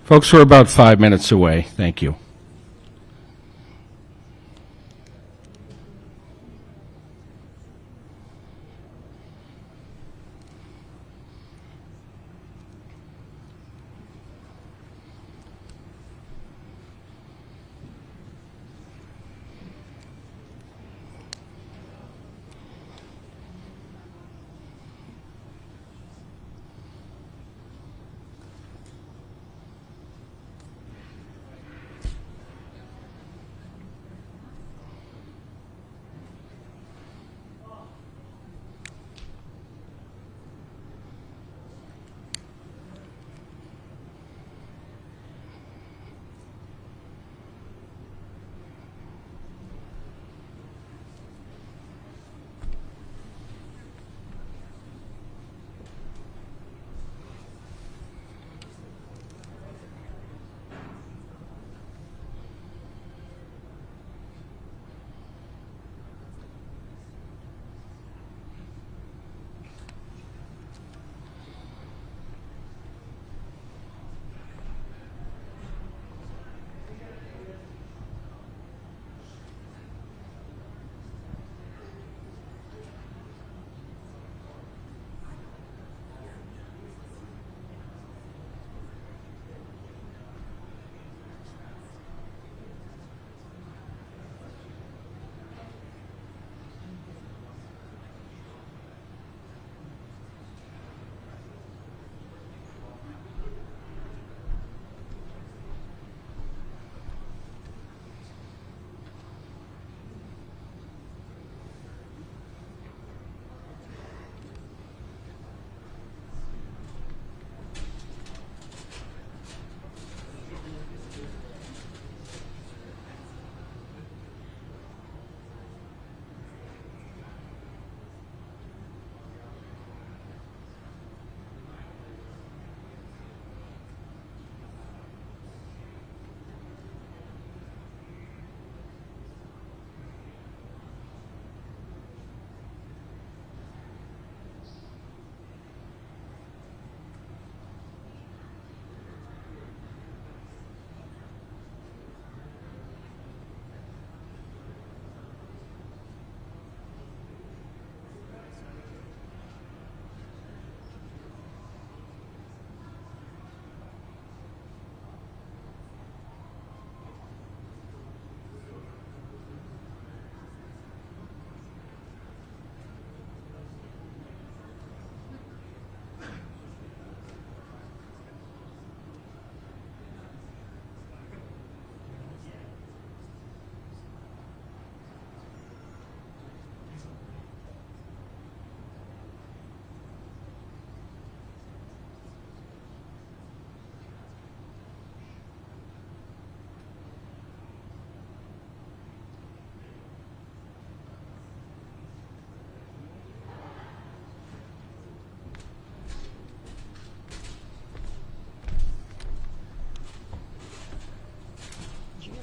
Folks, we're about 5 minutes away. Thank you.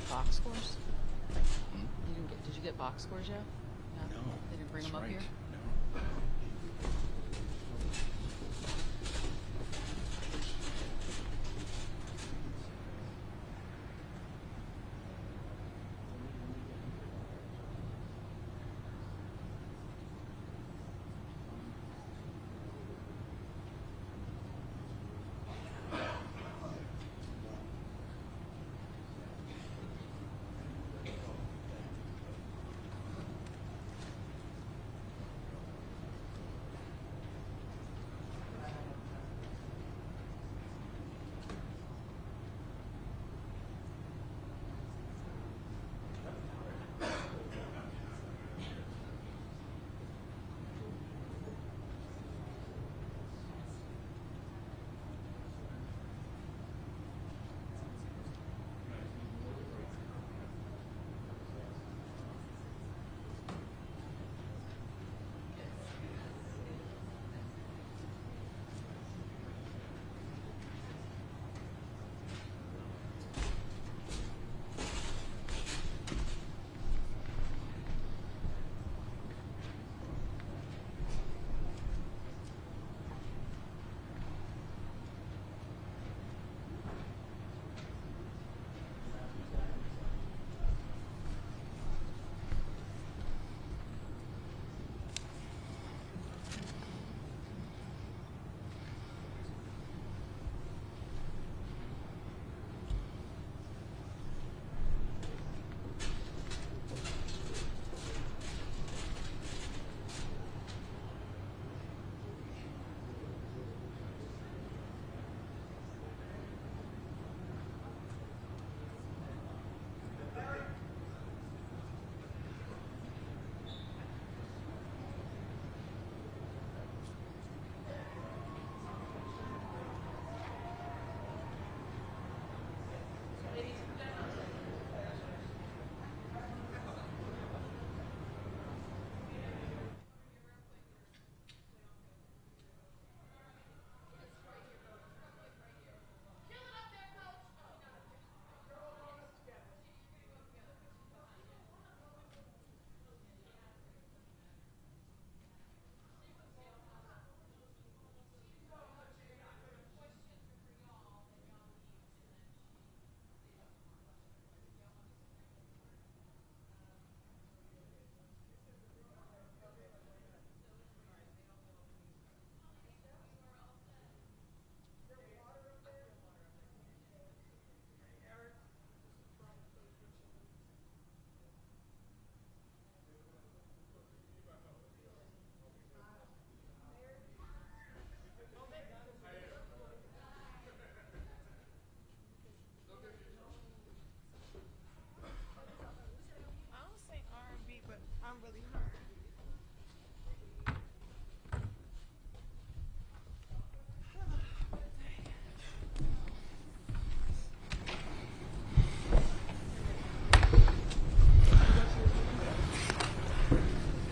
Box scores? You didn't get? Did you get box scores yet? No. They didn't bring That's them up right. here. No.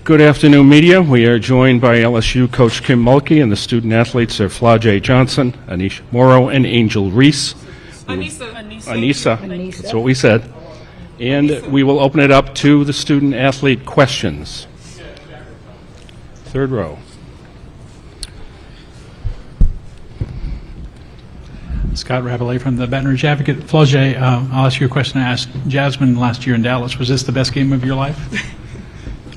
Good afternoon, media. We are joined by LSU coach Kim Mulkey, and the student athletes are Flajay Johnson, Anisha Morrow, and Angel Reese. Anissa. That's what we said. And we will open it up to the student athlete questions. Third row. Scott Rabelais from the Baton Rouge Advocate. Flajay, I'll ask you a question I asked Jasmine last year in Dallas. Was this the best game of your life?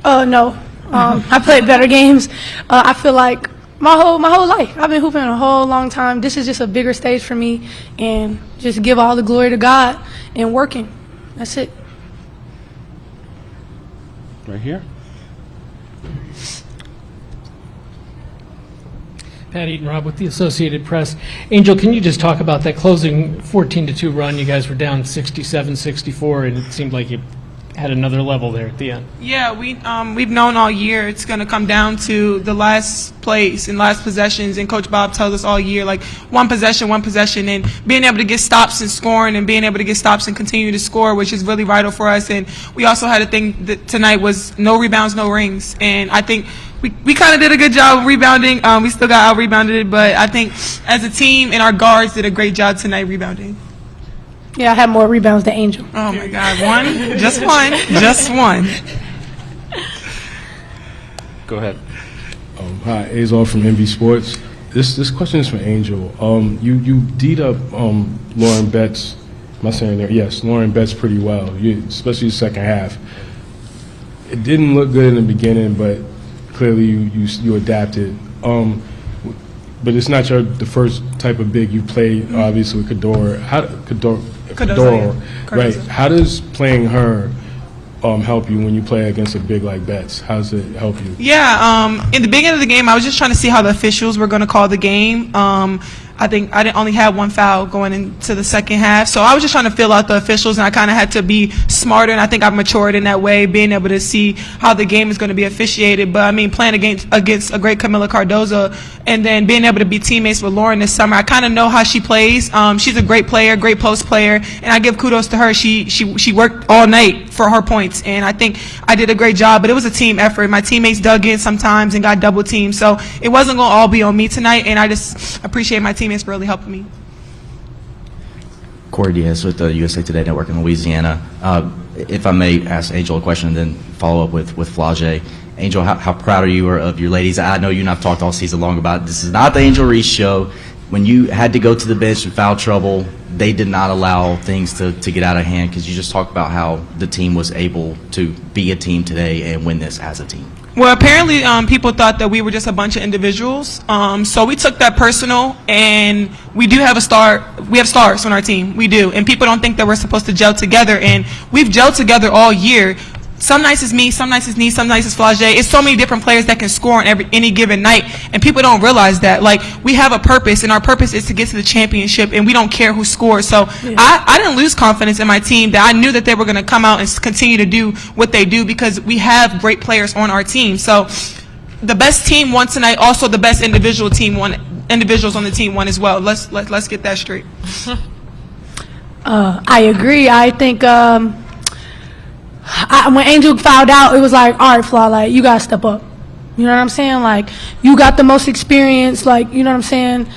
No. I played better games. I feel like my whole life, I've been hooping a whole long time. This is just a bigger stage for me, and just give all the glory to God and working. That's it. Right here. Pat Eaton, Rob, with the Associated Press. Angel, can you just talk about that closing 14-2 run? You guys were down 67-64, and it seemed like you had another level there at the end. Yeah, we've known all year it's going to come down to the last place and last possessions, and Coach Bob tells us all year, like, one possession, and being able to get stops and scoring and being able to get stops and continue to score, which is really vital for us. And we also had a thing that tonight was no rebounds, no rings, and I think we kind of did a good job of rebounding. We still got out-rebounded, but I think as a team and our guards did a great job tonight rebounding. Yeah, I had more rebounds than Angel. Oh, my God. Just one. Go ahead. Hi, Azar from NB Sports. This question is for Angel. You D'd up Lauren Betts. Am I saying that? Yes, Lauren Betts pretty well, especially the second half. It didn't look good in the beginning, but clearly you adapted. But it's not the first type of big you played, obviously, with Cador, right? How does playing her help you when you play against a big like Betts? How does it help you? Yeah, in the beginning of the game, I was just trying to see how the officials were going to call the game. I think I didn't only have one foul going into the second half, so I was just trying to feel out the officials, and I kind of had to be smarter, and I think I've matured in that way, being able to see how the game is going to be officiated. But I mean, playing against a great Camila Cardozo, and then being able to be teammates with Lauren this summer, I kind of know how she plays. She's a great player, great post player, and I give kudos to her. She worked all night for her points, and I think I did a great job. But it was a team effort. My teammates dug in sometimes and got double teamed, so it wasn't going to all be on me tonight. And I just appreciate my teammates for really helping me. Corey Diaz with the USA Today Network in Louisiana. If I may ask Angel a question and then follow up with Flajay. Angel, how proud are you of your ladies? I know you and I've talked all season long about this is not the Angel Reese show. When you had to go to the bench in foul trouble, they did not allow things to get out of hand, because you just talked about how the team was able to be a team today and win this as a team. Well, apparently people thought that we were just a bunch of individuals. So we took that personal, and we do have a star. We have stars on our team. We do. And people don't think that we're supposed to gel together. And we've gelled together all year. Some nights it's me, some nights it's Nee, some nights it's Flajay. It's so many different players that can score on any given night, and people don't realize that. Like, we have a purpose, and our purpose is to get to the championship, and we don't care who scores. So I didn't lose confidence in my team, that I knew that they were going to come out and continue to do what they do, because we have great players on our team. So the best team won tonight. Also, the best individuals on the team won as well. Let's get that straight. I agree. I think when Angel fouled out, it was like, all right, Flaw, like, you got to step up. You know what I'm saying? Like, you got the most experience, like, you know what I'm saying,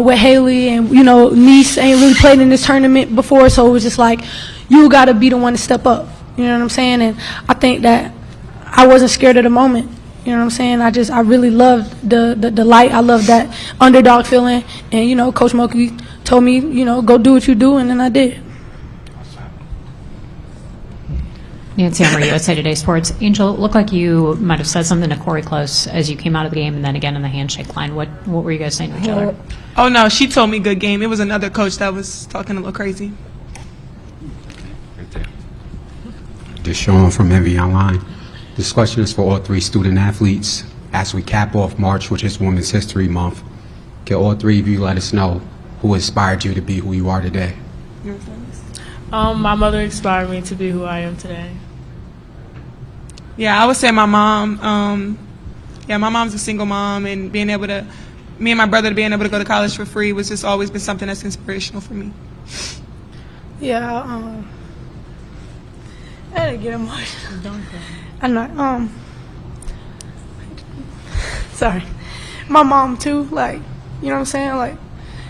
with Haley, and, you know, Niece ain't really played in this tournament before, so it was just like, you got to be the one to step up. You know what I'm saying? And I think that I wasn't scared of the moment. You know what I'm saying? I really loved the light. I loved that underdog feeling. And, you know, Coach Mulkey told me, you know, go do what you do, and then I did. Nancy Emery, USA Today Sports. Angel, it looked like you might have said something to Corey Close as you came out of the game, and then again in the handshake line. What were you guys saying to each other? Oh, no, she told me good game. It was another coach that was talking a little crazy. Right there. Deshaun from Envy Online. This question is for all three student athletes. As we cap off March, which is Women's History Month, can all three of you let us know who inspired you to be who you are today? My mother inspired me to be who I am today. Yeah, I would say my mom. My mom's a single mom, and me and my brother being able to go to college for free was just always been something that's inspirational for me. Yeah, I had to get emotional. I'm not. sorry. My mom too, like, you know what I'm saying? Like,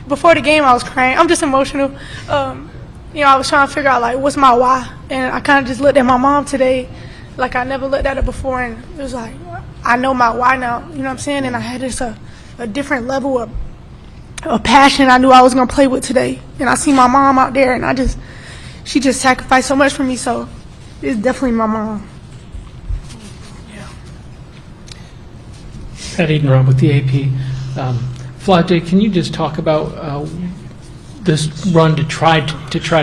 before the game I was crying. I'm just emotional. You know, I was trying to figure out, like, what's my why? And I kind of just looked at my mom today like I never looked at her before, and it was like, I know my why now, you know what I'm saying? And I had this a different level of passion I knew I was going to play with today. And I see my mom out there, and she just sacrificed so much for me, so it's definitely my mom. Pat Edenrob with the AP. Flaude, can you just talk about this run to try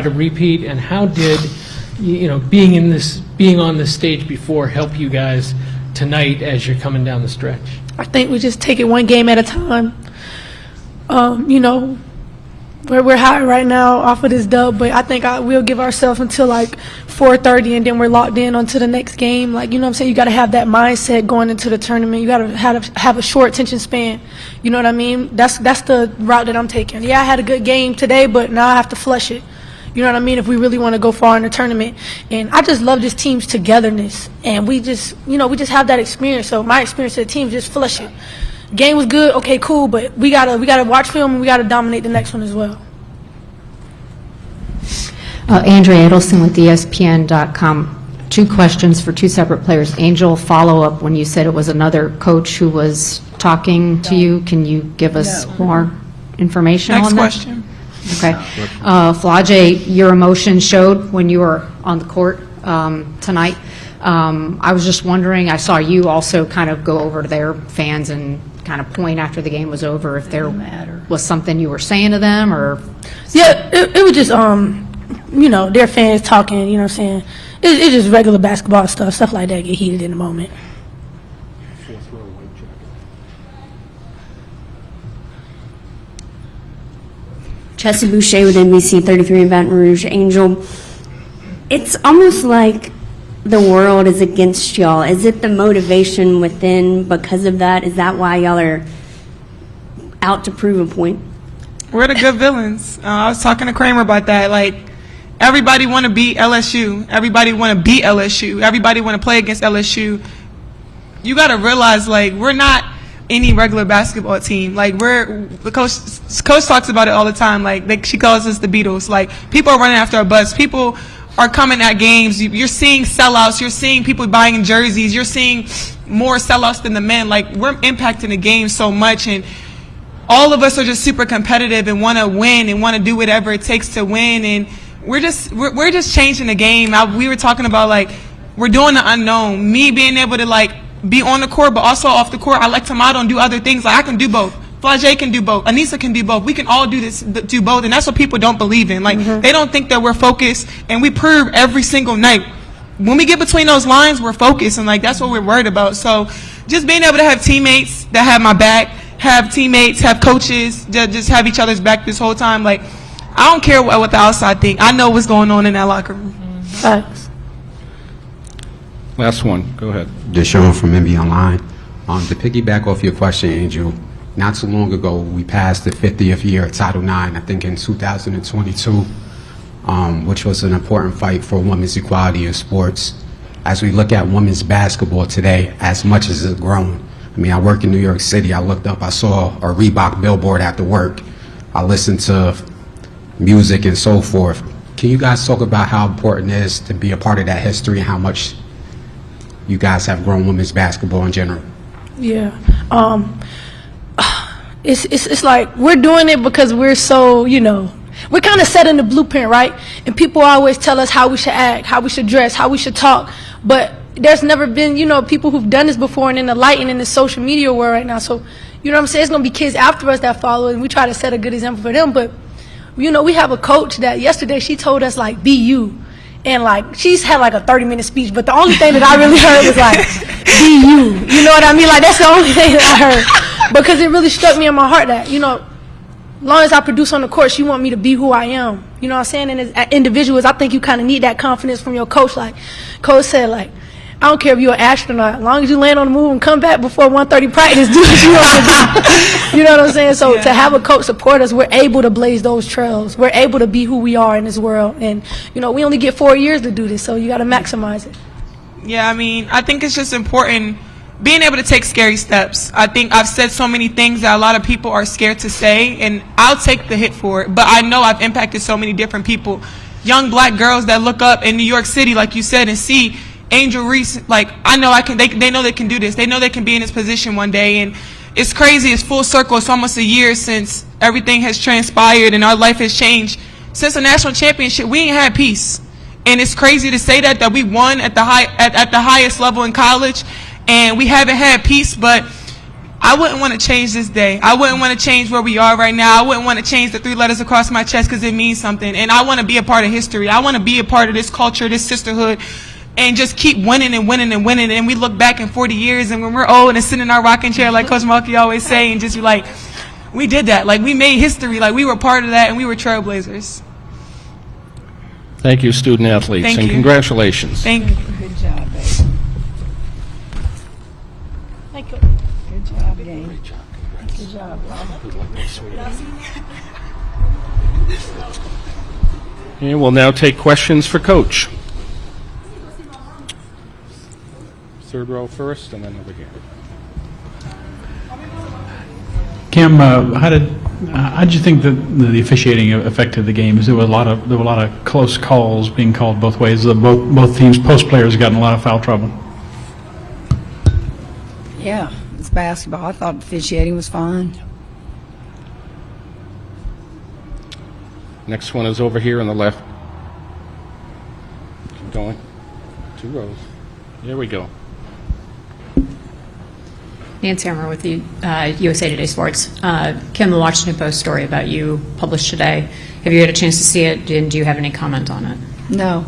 to repeat, and how did being on this stage before help you guys tonight as you're coming down the stretch? I think we just take it one game at a time. You know, we're high right now off of this dub, but I think we'll give ourselves until like 4:30, and then we're locked in onto the next game. Like, you know what I'm saying? You got to have that mindset going into the tournament. You got to have a short attention span. You know what I mean? That's the route that I'm taking. Yeah, I had a good game today, but now I have to flush it. You know what I mean? If we really want to go far in the tournament. And I just love this team's togetherness. And we just have that experience. So my experience with the team, just flush it. Game was good, okay, cool, but we gotta watch film, and we gotta dominate the next one as well. Andrea Edelson with ESPN.com. 2 questions for 2 separate players. Angel, follow up when you said it was another coach who was talking to you. Can you give us more information on that? Next question. Okay. Flaude, your emotion showed when you were on the court tonight. I was just wondering, I saw you also kind of go over to their fans and kind of point after the game was over if there was something you were saying to them, or? Yeah, it was just, you know, their fans talking, you know what I'm saying? It's just regular basketball stuff like that get heated in the moment. Chessie Boucher with NBC 33 in Baton Rouge. Angel, it's almost like the world is against y'all. Is it the motivation within because of that? Is that why y'all are out to prove a point? We're the good villains. I was talking to Kramer about that. Like, everybody want to beat LSU. Everybody want to beat LSU. Everybody want to play against LSU. You got to realize, like, we're not any regular basketball team. Like, the coach talks about it all the time. Like, she calls us the Beatles. Like, people are running after our butts. People are coming at games. You're seeing sellouts. You're seeing people buying jerseys. You're seeing more sellouts than the men. Like, we're impacting the game so much, and all of us are just super competitive and want to win and want to do whatever it takes to win. And we're just changing the game. We were talking about, like, we're doing the unknown. Me being able to, like, be on the court, but also off the court. I like Tomato and do other things. Like, I can do both. Flaude can do both. Anissa can do both. We can all do both, and that's what people don't believe in. Like, they don't think that we're focused, and we prove every single night. When we get between those lines, we're focused, and, like, that's what we're worried about. So just being able to have teammates that have my back, have teammates, have coaches that just have each other's back this whole time. Like, I don't care what the outside think. I know what's going on in that locker room. Thanks. Last one. Go ahead. Deshaun from NBA Online. To piggyback off your question, Angel, not too long ago, we passed the 50th year of Title IX, I think in 2022, which was an important fight for women's equality in sports. As we look at women's basketball today, as much as it's grown, I mean, I work in New York City. I looked up, I saw a Reebok billboard after work. I listened to music and so forth. Can you guys talk about how important it is to be a part of that history and how much you guys have grown women's basketball in general? Yeah. It's like we're doing it because we're so, you know, we're kind of setting the blueprint, right? And people always tell us how we should act, how we should dress, how we should talk. But there's never been, you know, people who've done this before, and in the light and in the social media world right now. So, you know what I'm saying? It's going to be kids after us that follow, and we try to set a good example for them. But, you know, we have a coach that yesterday she told us, like, be you. And, like, she's had, like, a 30-minute speech. But the only thing that I really heard was, like, be you. You know what I mean? Like, that's the only thing that I heard. Because it really struck me in my heart that, you know, as long as I produce on the court, she want me to be who I am. You know what I'm saying? And as individuals, I think you kind of need that confidence from your coach. Like, coach said, like, I don't care if you're an astronaut. As long as you land on the move and come back before 1:30 practice, do what you want to do. You know what I'm saying? So to have a coach support us, we're able to blaze those trails. We're able to be who we are in this world. And, you know, we only get 4 years to do this, so you got to maximize it. Yeah, I mean, I think it's just important being able to take scary steps. I think I've said so many things that a lot of people are scared to say, and I'll take the hit for it. But I know I've impacted so many different people, young black girls that look up in New York City, like you said, and see Angel Reese. Like, I know I can. They know they can do this. They know they can be in this position one day. And it's crazy. It's full circle. It's almost a year since everything has transpired and our life has changed. Since the national championship, we ain't had peace. And it's crazy to say that we won at the highest level in college, and we haven't had peace. But I wouldn't want to change this day. I wouldn't want to change where we are right now. I wouldn't want to change the 3 letters across my chest because it means something. And I want to be a part of history. I want to be a part of this culture, this sisterhood, and just keep winning and winning and winning. And we look back in 40 years, and when we're old and sitting in our rocking chair, like Coach Mulkey always say, and just be like, we did that. Like, we made history. Like, we were part of that, and we were trailblazers. Thank you, student athletes, Thank and you. congratulations. Thank you. Good job, baby. Thank you. Good job, gang. Good job, And we'll now take questions for Coach. Third row first, and then over here. Kim, how did you think that the officiating affected the game? There were a lot of close calls being called both ways. Both teams, post players, got in a lot of foul trouble. Yeah, it's basketball. I thought officiating was fine. Next one is over here on the left. Keep going. 2 rows. There we go. Nancy Hammer with the USA Today Sports. Kim, the Washington Post story about you published today. Have you had a chance to see it, and do you have any comment on it? No.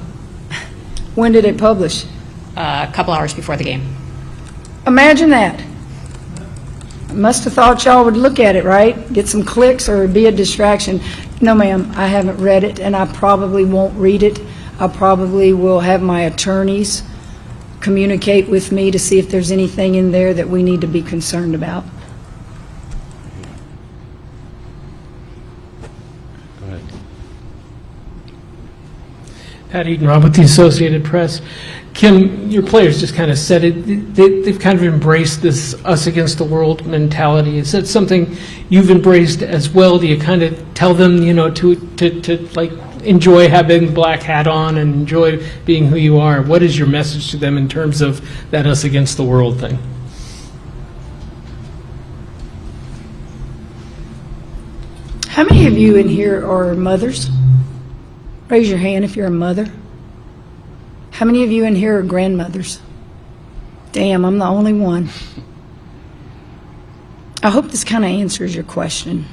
When did it publish? A couple hours before the game. Imagine that. I must have thought y'all would look at it, right? Get some clicks or be a distraction. No, ma'am, I haven't read it, and I probably won't read it. I probably will have my attorneys communicate with me to see if there's anything in there that we need to be concerned about. Go ahead. Pat Eaton-Robb with the Associated Press. Kim, your players just kind of said it. They've kind of embraced this us against the world mentality. Is that something you've embraced as well? Do you kind of tell them, to like enjoy having the black hat on and enjoy being who you are? What is your message to them in terms of that us against the world thing? How many of you in here are mothers? Raise your hand if you're a mother. How many of you in here are grandmothers? Damn, I'm the only one. I hope this kind of answers your question.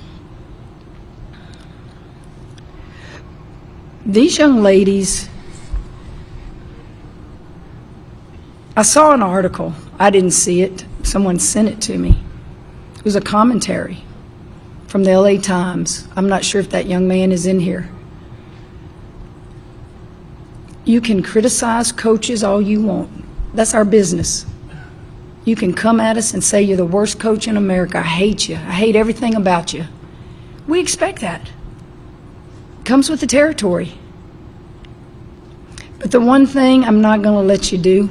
These young ladies, I saw an article. I didn't see it. Someone sent it to me. It was a commentary from the LA Times. I'm not sure if that young man is in here. You can criticize coaches all you want. That's our business. You can come at us and say you're the worst coach in America. I hate you. I hate everything about you. We expect that. Comes with the territory. But the one thing I'm not going to let you do,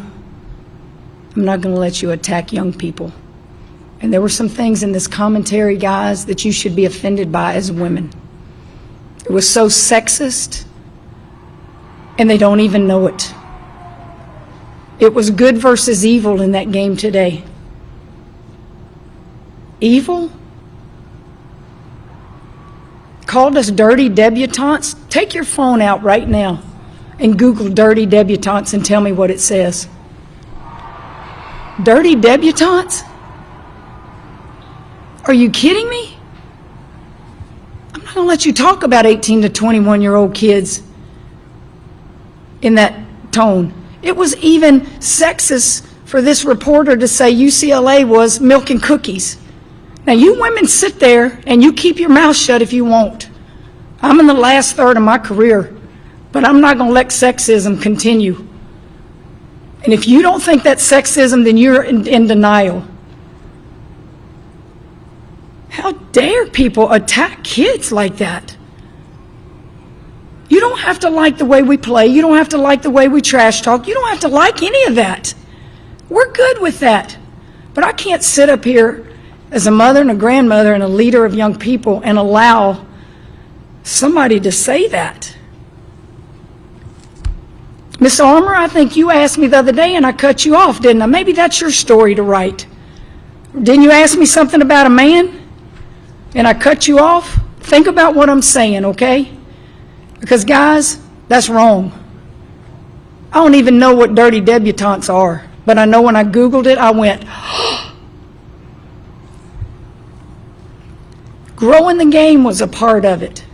I'm not going to let you attack young people. And there were some things in this commentary, guys, that you should be offended by as women. It was so sexist, and they don't even know it. It was good versus evil in that game today. Evil? Called us dirty debutantes? Take your phone out right now and Google dirty debutantes and tell me what it says. Dirty debutantes? Are you kidding me? I'm not going to let you talk about 18 to 21-year-old kids in that tone. It was even sexist for this reporter to say UCLA was milk and cookies. Now, you women sit there and you keep your mouth shut if you want. I'm in the last third of my career, but I'm not going to let sexism continue. And if you don't think that's sexism, then you're in denial. How dare people attack kids like that? You don't have to like the way we play. You don't have to like the way we trash talk. You don't have to like any of that. We're good with that. But I can't sit up here as a mother and a grandmother and a leader of young people and allow somebody to say that. Miss Armour, I think you asked me the other day and I cut you off, didn't I? Maybe that's your story to write. Didn't you ask me something about a man and I cut you off? Think about what I'm saying, okay? Because, guys, that's wrong. I don't even know what dirty debutantes are, but I know when I Googled it, I went, growing the game was a part of it.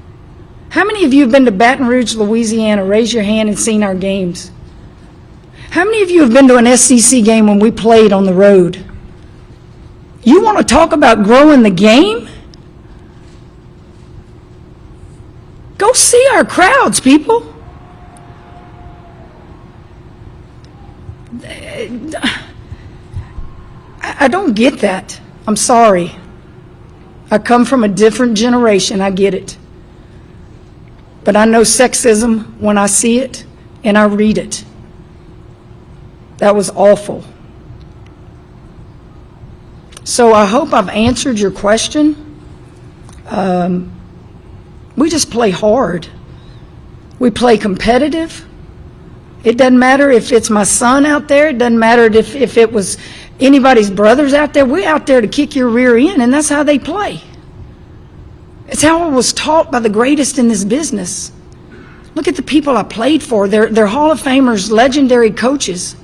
How many of you have been to Baton Rouge, Louisiana? Raise your hand and seen our games. How many of you have been to an SEC game when we played on the road? You want to talk about growing the game? Go see our crowds, people. I don't get that. I'm sorry. I come from a different generation. I get it. But I know sexism when I see it and I read it. That was awful. So I hope I've answered your question. We just play hard. We play competitive. It doesn't matter if it's my son out there. It doesn't matter if it was anybody's brothers out there. We're out there to kick your rear end, and that's how they play. It's how I was taught by the greatest in this business. Look at the people I played for. They're Hall of Famers, legendary coaches.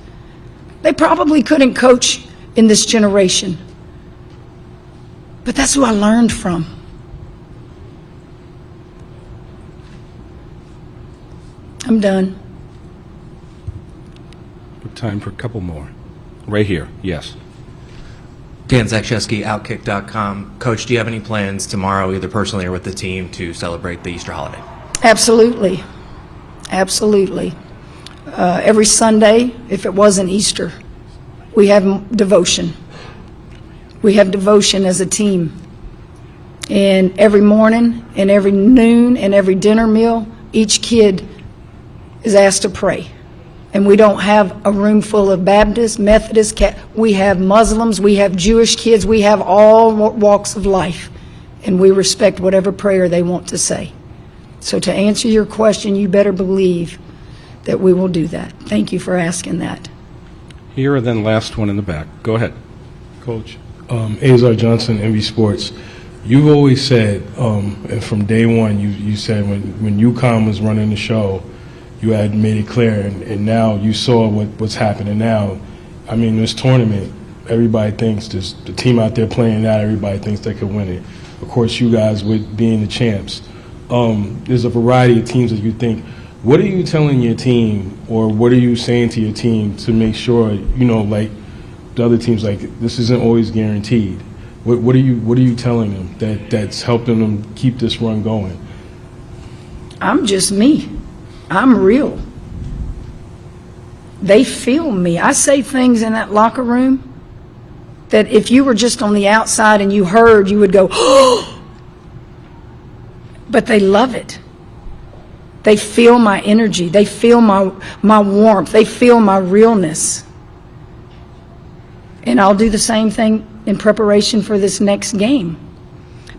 They probably couldn't coach in this generation. But that's who I learned from. I'm done. Time for a couple more. Right here, yes. Dan Zakshevsky, Outkick.com. Coach, do you have any plans tomorrow, either personally or with the team, to celebrate the Easter holiday? Absolutely. Absolutely. Every Sunday, if it wasn't Easter, we have devotion. We have devotion as a team. And every morning and every noon and every dinner meal, each kid is asked to pray. And we don't have a room full of Baptists, Methodists, we have Muslims, we have Jewish kids, we have all walks of life. And we respect whatever prayer they want to say. So to answer your question, you better believe that we will do that. Thank you for asking that. Here, and then last one in the back. Go ahead. Coach, Azar Johnson, NV Sports. You've always said, and from day one, you said when UConn was running the show, you had made it clear, and now you saw what's happening now. I mean, this tournament, everybody thinks there's the team out there playing that, everybody thinks they could win it. Of course, you guys with being the champs. There's a variety of teams that you think. What are you telling your team, or what are you saying to your team to make sure, like the other teams, like this isn't always guaranteed? What are you telling them that's helping them keep this run going? I'm just me. I'm real. They feel me. I say things in that locker room that if you were just on the outside and you heard, you would go, oh! But they love it. They feel my energy. They feel my warmth. They feel my realness. And I'll do the same thing in preparation for this next game.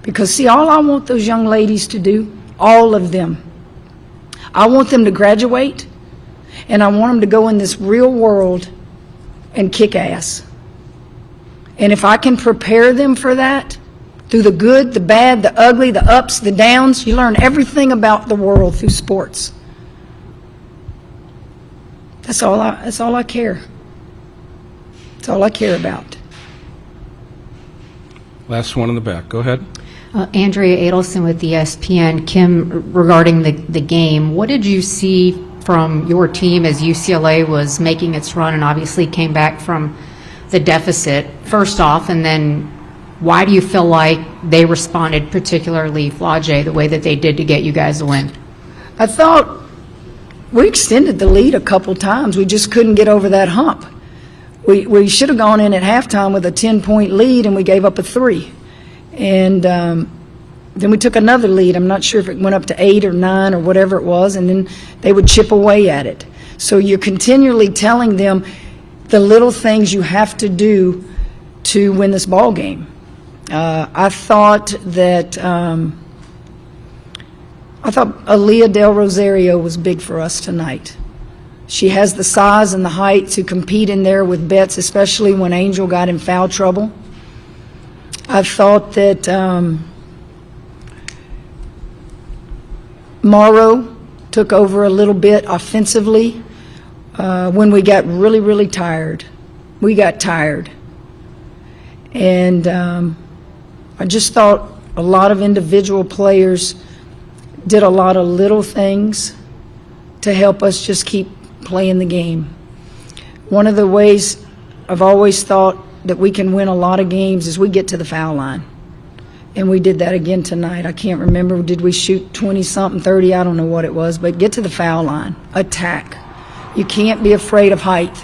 Because, see, all I want those young ladies to do, all of them, I want them to graduate, and I want them to go in this real world and kick ass. And if I can prepare them for that, through the good, the bad, the ugly, the ups, the downs, you learn everything about the world through sports. That's all I care. That's all I care about. Last one in the back. Go ahead. Andrea Adelson with ESPN. Kim, regarding the game, what did you see from your team as UCLA was making its run and obviously came back from the deficit, first off, and then why do you feel like they responded, particularly Flage, the way that they did to get you guys a win? I thought we extended the lead a couple times. We just couldn't get over that hump. We should have gone in at halftime with a 10-point lead, and we gave up a 3. And then we took another lead. I'm not sure if it went up to 8 or 9 or whatever it was, and then they would chip away at it. So you're continually telling them the little things you have to do to win this ball game. I thought that Aaliyah Del Rosario was big for us tonight. She has the size and the height to compete in there with Betts, especially when Angel got in foul trouble. I thought that Morrow took over a little bit offensively when we got really, really tired. We got tired. And I just thought a lot of individual players did a lot of little things to help us just keep playing the game. One of the ways I've always thought that we can win a lot of games is we get to the foul line. And we did that again tonight. I can't remember, did we shoot 20-something, 30? I don't know what it was, but get to the foul line. Attack. You can't be afraid of height.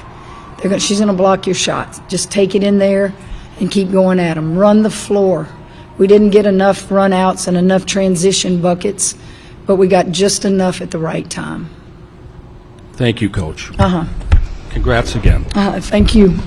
She's going to block your shots. Just take it in there and keep going at them. Run the floor. We didn't get enough run-outs and enough transition buckets, but we got just enough at the right time. Thank you, Coach. Uh-huh. Congrats again. Thank you.